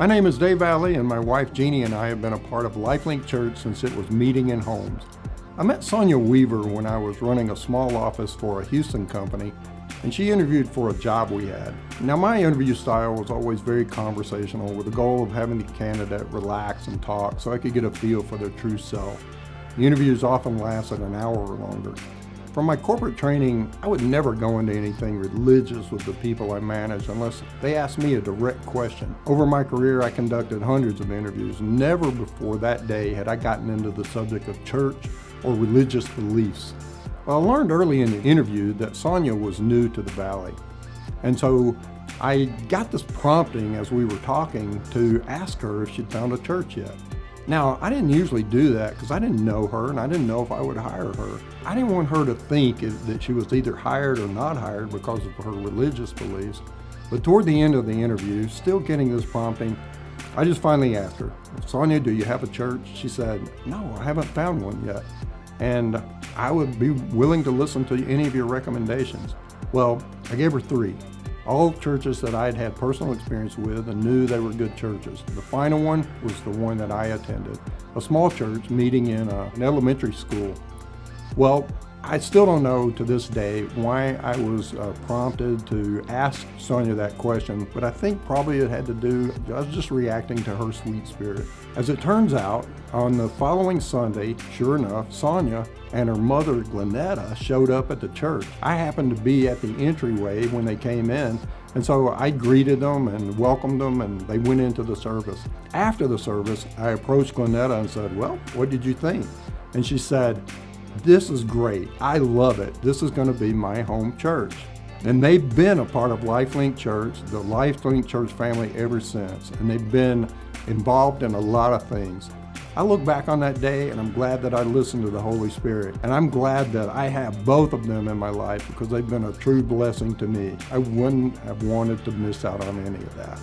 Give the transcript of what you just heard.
My name is Dave Valley, and my wife Jeannie and I have been a part of LifeLink Church since it was meeting in homes. I met Sonia Weaver when I was running a small office for a Houston company, and she interviewed for a job we had. Now, my interview style was always very conversational, with the goal of having the candidate relax and talk so I could get a feel for their true self. The interviews often lasted an hour or longer. From my corporate training, I would never go into anything religious with the people I managed unless they asked me a direct question. Over my career, I conducted hundreds of interviews. Never before that day had I gotten into the subject of church or religious beliefs. Well, I learned early in the interview that Sonia was new to the Valley. And so I got this prompting as we were talking to ask her if she'd found a church yet. Now, I didn't usually do that because I didn't know her and I didn't know if I would hire her. I didn't want her to think that she was either hired or not hired because of her religious beliefs. But toward the end of the interview, still getting this prompting, I just finally asked her, "Sonia, do you have a church?" She said, "No, I haven't found one yet. And I would be willing to listen to any of your recommendations." Well, I gave her 3. All churches that I had had personal experience with and knew they were good churches. The final one was the one that I attended, a small church meeting in an elementary school. Well, I still don't know to this day why I was prompted to ask Sonia that question, but I think probably it had to do, I was just reacting to her sweet spirit. As it turns out, on the following Sunday, sure enough, Sonia and her mother, Glenetta, showed up at the church. I happened to be at the entryway when they came in, and so I greeted them and welcomed them, and they went into the service. After the service, I approached Glenetta and said, "Well, what did you think?" And she said, "This is great. I love it. This is going to be my home church." And they've been a part of LifeLink Church, the LifeLink Church family ever since. And they've been involved in a lot of things. I look back on that day and I'm glad that I listened to the Holy Spirit. And I'm glad that I have both of them in my life because they've been a true blessing to me. I wouldn't have wanted to miss out on any of that.